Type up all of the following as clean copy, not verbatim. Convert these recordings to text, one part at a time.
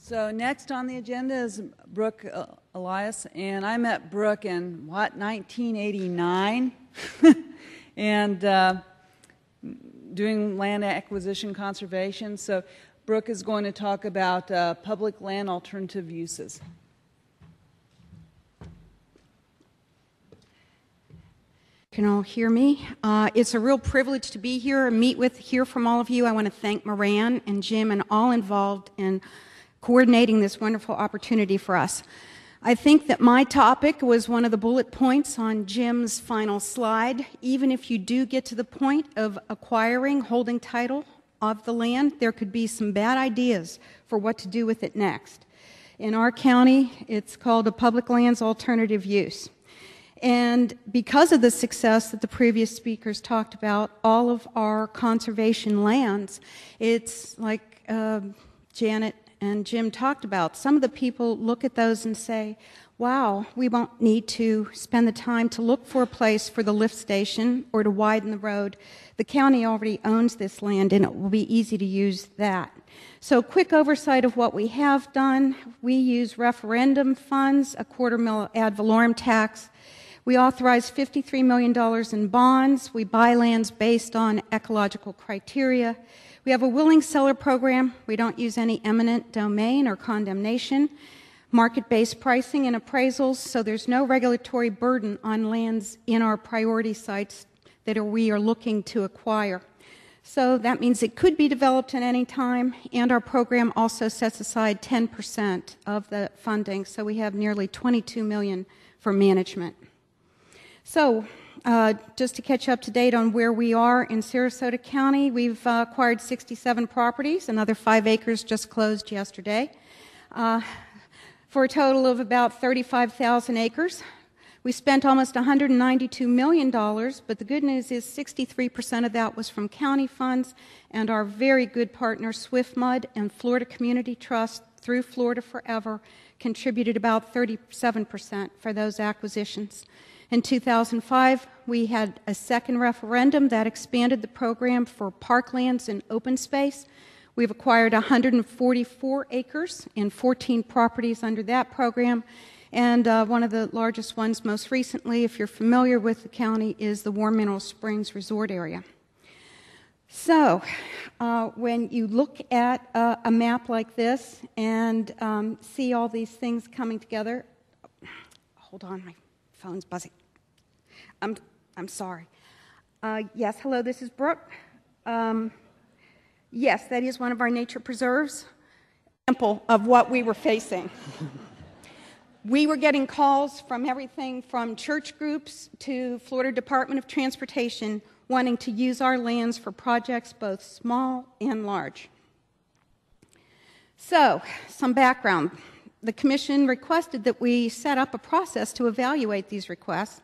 So next on the agenda is Brooke, Elias, and I met Brooke in, 1989? and doing land acquisition conservation. So Brooke is going to talk about public land alternative uses. Can all hear me? It's a real privilege to be here and hear from all of you. I want to thank Moran and Jim and all involved in coordinating this wonderful opportunity for us. I think that my topic was one of the bullet points on Jim's final slide. Even if you do get to the point of acquiring, holding title of the land, there could be some bad ideas for what to do with it next. In our county, it's called a public lands alternative use. And because of the success that the previous speakers talked about, all of our conservation lands, it's like Janet and Jim talked about. Some of the people look at those and say, wow, we won't need to spend the time to look for a place for the lift station or to widen the road. The county already owns this land and it will be easy to use that. So quick oversight of what we have done. We use referendum funds, a $250,000 ad valorem tax. We authorize $53 million in bonds. We buy lands based on ecological criteria. We have a willing seller program. We don't use any eminent domain or condemnation. Market-based pricing and appraisals, so there's no regulatory burden on lands in our priority sites that we are looking to acquire. So that means it could be developed at any time, and our program also sets aside 10% of the funding, so we have nearly $22 million for management. So, just to catch up to date on where we are in Sarasota County, we've acquired 67 properties. Another 5 acres just closed yesterday for a total of about 35,000 acres. We spent almost $192 million, but the good news is 63% of that was from county funds, and our very good partner SwiftMud and Florida Community Trust through Florida Forever contributed about 37% for those acquisitions. In 2005, we had a second referendum that expanded the program for parklands and open space. We've acquired 144 acres and 14 properties under that program. And one of the largest ones most recently, if you're familiar with the county, is the Warm Mineral Springs Resort area. So when you look at a map like this and see all these things coming together, hold on, my phone's buzzing. I'm sorry. Yes, hello, this is Brooke. Yes, that is one of our nature preserves. Example of what we were facing. We were getting calls from everything from church groups to Florida Department of Transportation wanting to use our lands for projects both small and large. So, some background. The Commission requested that we set up a process to evaluate these requests.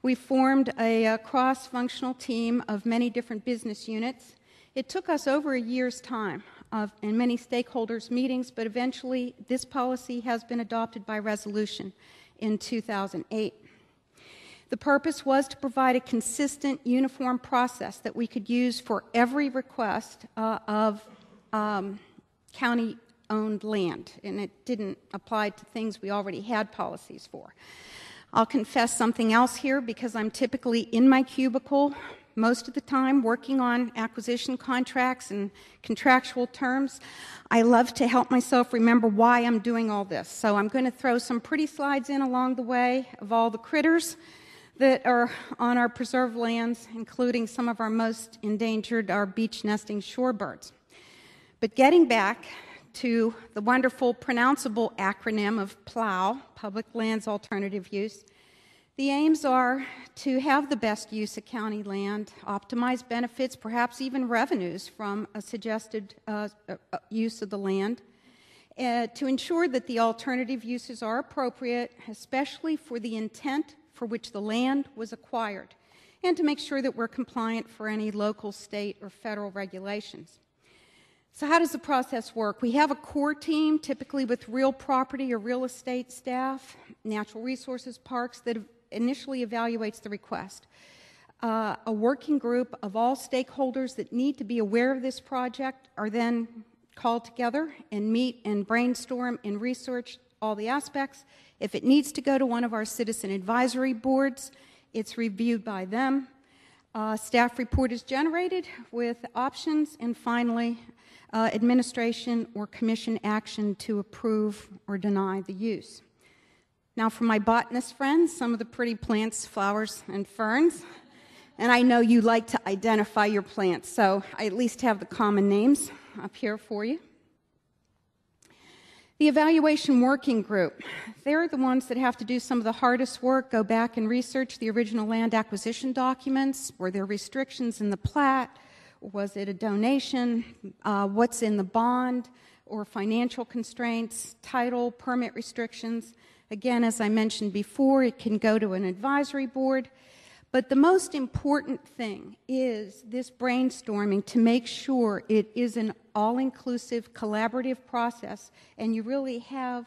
We formed a cross-functional team of many different business units. It took us over a year's time and many stakeholders' meetings, but eventually this policy has been adopted by resolution in 2008. The purpose was to provide a consistent, uniform process that we could use for every request of county-owned land, and it didn't apply to things we already had policies for. I'll confess something else here because I'm typically in my cubicle most of the time working on acquisition contracts and contractual terms. I love to help myself remember why I'm doing all this. So I'm going to throw some pretty slides in along the way of all the critters that are on our preserved lands, including some of our most endangered, our beach nesting shorebirds. But getting back to the wonderful pronounceable acronym of PLOW, Public Lands Alternative Use. The aims are to have the best use of county land, optimize benefits, perhaps even revenues from a suggested use of the land, to ensure that the alternative uses are appropriate, especially for the intent for which the land was acquired, and to make sure that we're compliant for any local, state, or federal regulations. So how does the process work? We have a core team, typically with real property or real estate staff, natural resources, parks, that initially evaluates the request. A working group of all stakeholders that need to be aware of this project are then call together and meet and brainstorm and research all the aspects. If it needs to go to one of our citizen advisory boards, it's reviewed by them. Staff report is generated with options, and finally, administration or commission action to approve or deny the use. Now, for my botanist friends, some of the pretty plants, flowers, and ferns. And I know you like to identify your plants, so I at least have the common names up here for you. The evaluation working group, they're the ones that have to do some of the hardest work, go back and research the original land acquisition documents. Were there restrictions in the plat? Was it a donation? What's in the bond? Or financial constraints, title, permit restrictions? Again, as I mentioned before, it can go to an advisory board. But the most important thing is this brainstorming to make sure it is an all-inclusive, collaborative process, and you really have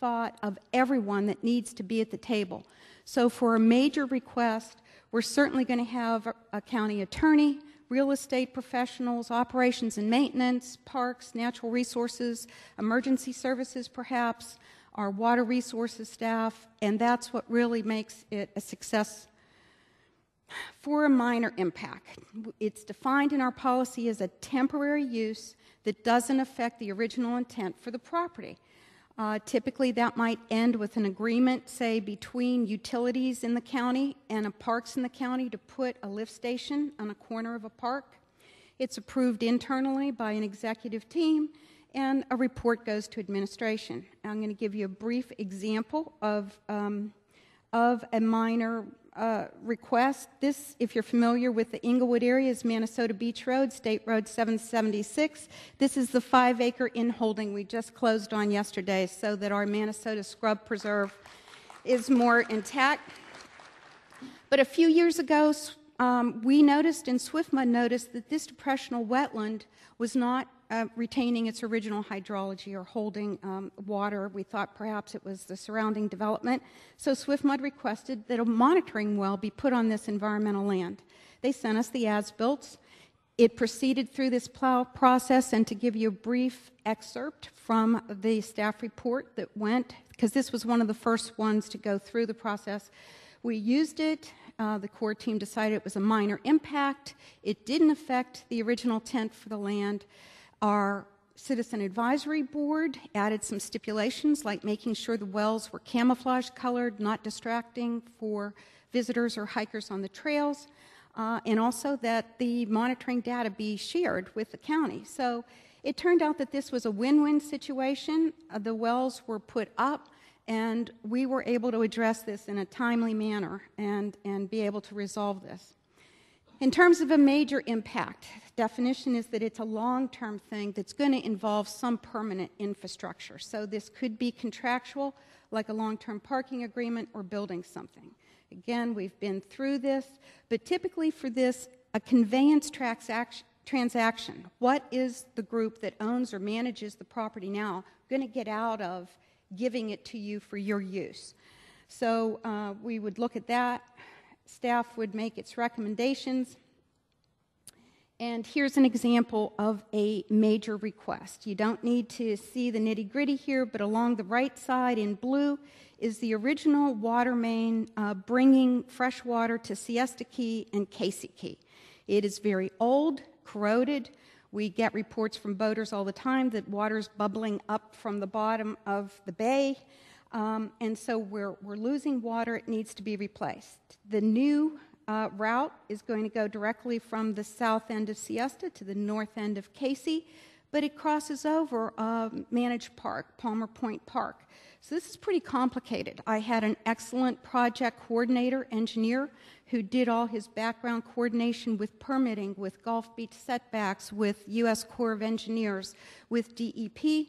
thought of everyone that needs to be at the table. So for a major request, we're certainly going to have a county attorney, real estate professionals, operations and maintenance, parks, natural resources, emergency services perhaps, our water resources staff, and that's what really makes it a success. For a minor impact, it's defined in our policy as a temporary use that doesn't affect the original intent for the property. Typically, that might end with an agreement, say, between utilities in the county and parks in the county to put a lift station on a corner of a park. It's approved internally by an executive team, and a report goes to administration. I'm going to give you a brief example of a minor request. This, if you're familiar with the Inglewood area, is Minnesota Beach Road, State Road 776. This is the 5-acre in-holding we just closed on yesterday so that our Minnesota Scrub Preserve is more intact. But a few years ago, we noticed, and SwiftMud noticed, that this depressional wetland was not retaining its original hydrology or holding water. We thought perhaps it was the surrounding development. So SwiftMud requested that a monitoring well be put on this environmental land. They sent us the as-built. It proceeded through this process, and to give you a brief excerpt from the staff report that went, because this was one of the first ones to go through the process, we used it. The core team decided it was a minor impact. It didn't affect the original intent for the land. Our Citizen Advisory Board added some stipulations, like making sure the wells were camouflage colored, not distracting for visitors or hikers on the trails, and also that the monitoring data be shared with the county. So it turned out that this was a win-win situation. The wells were put up, and we were able to address this in a timely manner and be able to resolve this. In terms of a major impact, definition is that it's a long-term thing that's going to involve some permanent infrastructure. So this could be contractual, like a long-term parking agreement or building something. Again, we've been through this, but typically for this, a conveyance transaction. What is the group that owns or manages the property now going to get out of giving it to you for your use? So we would look at that. Staff would make its recommendations. And here's an example of a major request. You don't need to see the nitty-gritty here, but along the right side in blue is the original water main bringing fresh water to Siesta Key and Casey Key. It is very old, corroded. We get reports from boaters all the time that water's bubbling up from the bottom of the bay. And so we're losing water. It needs to be replaced. The new route is going to go directly from the south end of Siesta to the north end of Casey, but it crosses over Managed Park, Palmer Point Park. So this is pretty complicated. I had an excellent project coordinator, engineer, who did all his background coordination with permitting, with Gulf Beach setbacks, with U.S. Corps of Engineers, with DEP.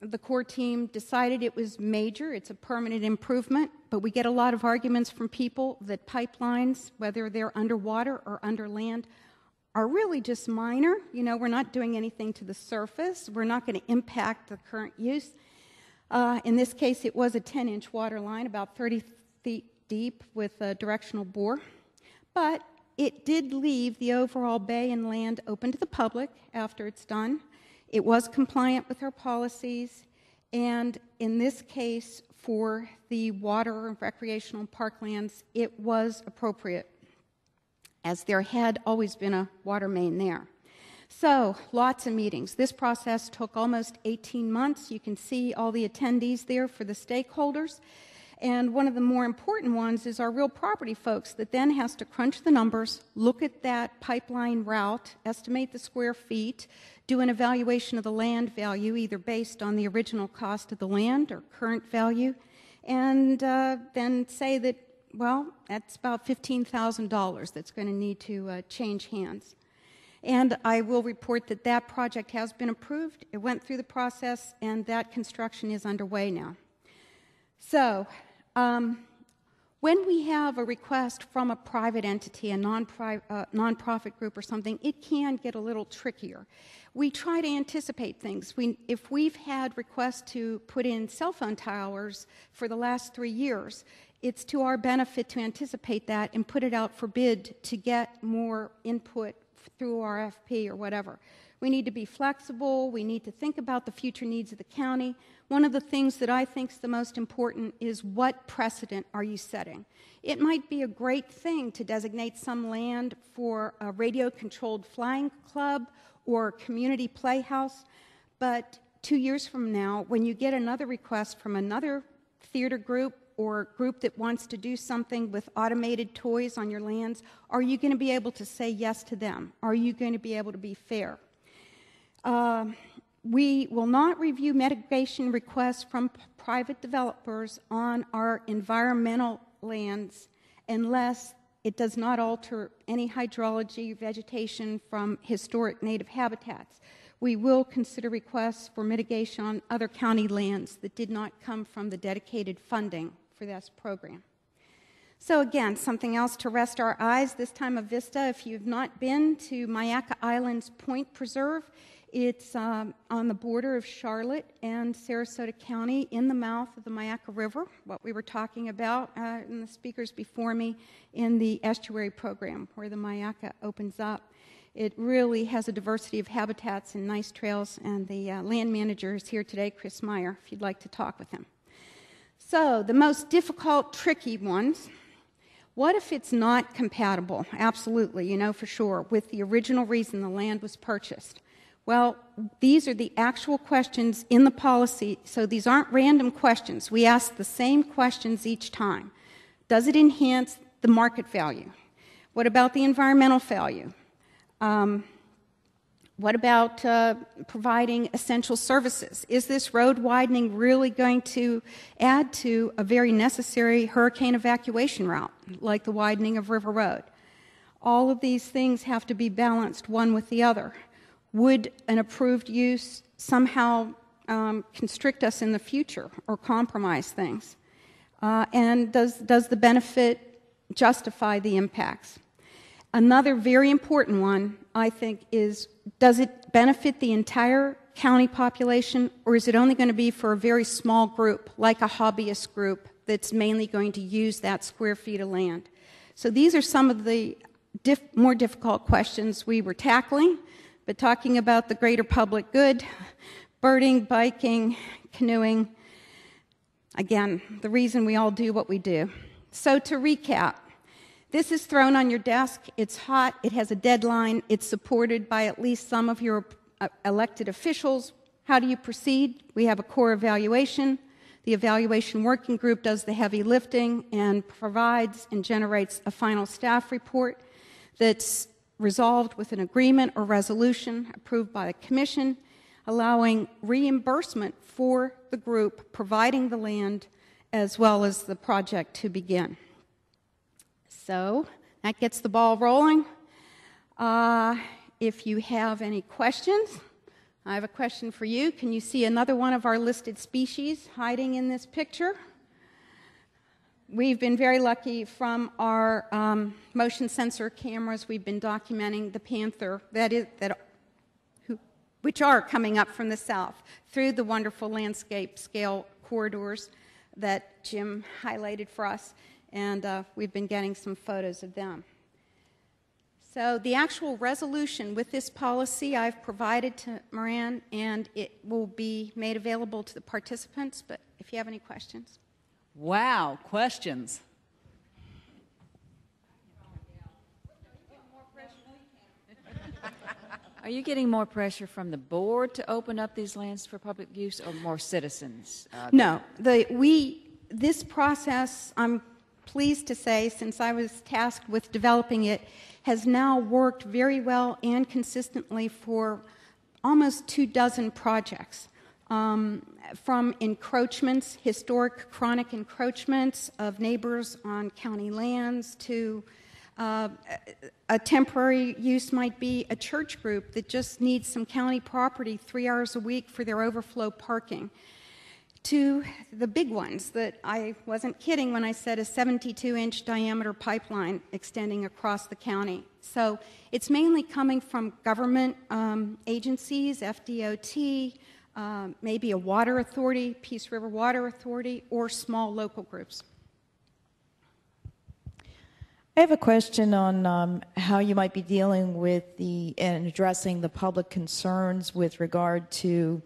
The core team decided it was major, it's a permanent improvement, but we get a lot of arguments from people that pipelines, whether they're underwater or under land, are really just minor. You know, we're not doing anything to the surface. We're not going to impact the current use. In this case, it was a 10-inch water line, about 30 feet deep with a directional bore. But it did leave the overall bay and land open to the public after it's done. It was compliant with our policies, and in this case, for the water and recreational parklands, it was appropriate, as there had always been a water main there. So, lots of meetings. This process took almost 18 months. You can see all the attendees there for the stakeholders. And one of the more important ones is our real property folks that then has to crunch the numbers, look at that pipeline route, estimate the square feet, do an evaluation of the land value, either based on the original cost of the land or current value, and then say that, well, that's about $15,000 that's going to need to change hands. And I will report that that project has been approved. It went through the process, and that construction is underway now. So, when we have a request from a private entity, a nonprofit group or something, it can get a little trickier. We try to anticipate things. If we've had requests to put in cell phone towers for the last 3 years, it's to our benefit to anticipate that and put it out for bid to get more input through RFP or whatever. We need to be flexible. We need to think about the future needs of the county. One of the things that I think is the most important is what precedent are you setting? It might be a great thing to designate some land for a radio-controlled flying club or community playhouse, but 2 years from now, when you get another request from another theater group or group that wants to do something with automated toys on your lands, are you going to be able to say yes to them? Are you going to be able to be fair? We will not review mitigation requests from private developers on our environmental lands unless it does not alter any hydrology, vegetation from historic native habitats. We will consider requests for mitigation on other county lands that did not come from the dedicated funding for this program. So again, something else to rest our eyes, this time a vista. If you've not been to Myakka Island's Point Preserve, it's on the border of Charlotte and Sarasota County in the mouth of the Myakka River, what we were talking about in the speakers before me in the estuary program where the Myakka opens up. It really has a diversity of habitats and nice trails, and the land manager is here today, Chris Meyer, if you'd like to talk with him. So the most difficult, tricky ones. What if it's not compatible? Absolutely, you know for sure, with the original reason the land was purchased. Well, these are the actual questions in the policy, so these aren't random questions. We ask the same questions each time. Does it enhance the market value? What about the environmental value? What about providing essential services? Is this road widening really going to add to a very necessary hurricane evacuation route, like the widening of River Road? All of these things have to be balanced one with the other. Would an approved use somehow constrict us in the future or compromise things? And does the benefit justify the impacts? Another very important one, I think, is does it benefit the entire county population, or is it only going to be for a very small group, like a hobbyist group that's mainly going to use that square feet of land? So these are some of the more difficult questions we were tackling, but talking about the greater public good, birding, biking, canoeing, again, the reason we all do what we do. So to recap, this is thrown on your desk. It's hot. It has a deadline. It's supported by at least some of your elected officials. How do you proceed? We have a core evaluation. The evaluation working group does the heavy lifting and provides and generates a final staff report that's resolved with an agreement or resolution approved by the commission, allowing reimbursement for the group providing the land as well as the project to begin. So that gets the ball rolling. If you have any questions, I have a question for you. Can you see another one of our listed species hiding in this picture? We've been very lucky from our motion sensor cameras. We've been documenting the panther which are coming up from the south through the wonderful landscape scale corridors that Jim highlighted for us. And we've been getting some photos of them. So the actual resolution with this policy I've provided to Moran, and it will be made available to the participants, but if you have any questions. Wow, questions. Are you getting more pressure from the board to open up these lands for public use, or more citizens? No, this process, I'm pleased to say, since I was tasked with developing it, has now worked very well and consistently for almost 24 projects. From encroachments, historic chronic encroachments of neighbors on county lands, to a temporary use might be a church group that just needs some county property 3 hours a week for their overflow parking, to the big ones that I wasn't kidding when I said a 72-inch diameter pipeline extending across the county. So it's mainly coming from government agencies, FDOT, maybe a water authority, Peace River Water Authority, or small local groups. I have a question on how you might be dealing with and addressing the public concerns with regard to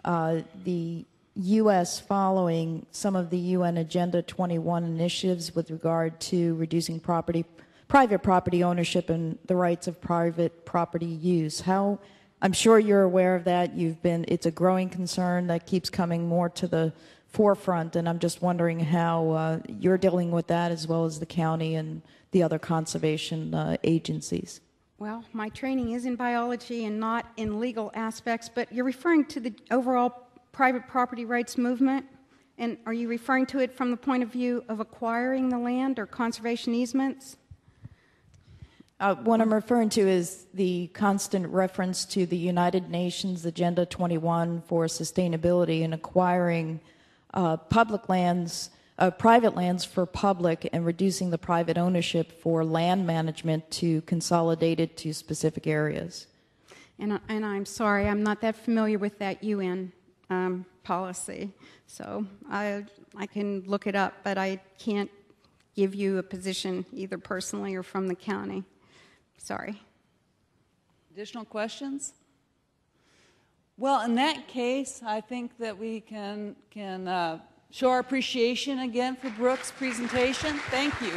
the U.S. following some of the UN Agenda 21 initiatives with regard to reducing private property ownership and the rights of private property use. I'm sure you're aware of that. It's a growing concern that keeps coming more to the forefront, and I'm just wondering how you're dealing with that, as well as the county and the other conservation agencies. Well, my training is in biology and not in legal aspects, but you're referring to the overall private property rights movement, and are you referring to it from the point of view of acquiring the land or conservation easements? What I'm referring to is the constant reference to the United Nations Agenda 21 for sustainability and acquiring public lands, private lands for public, and reducing the private ownership for land management to consolidate it to specific areas. And I'm sorry, I'm not that familiar with that UN policy, so I can look it up, but I can't give you a position either personally or from the county. Sorry. Additional questions? Well, in that case, I think that we can show our appreciation again for Brooke's presentation. Thank you.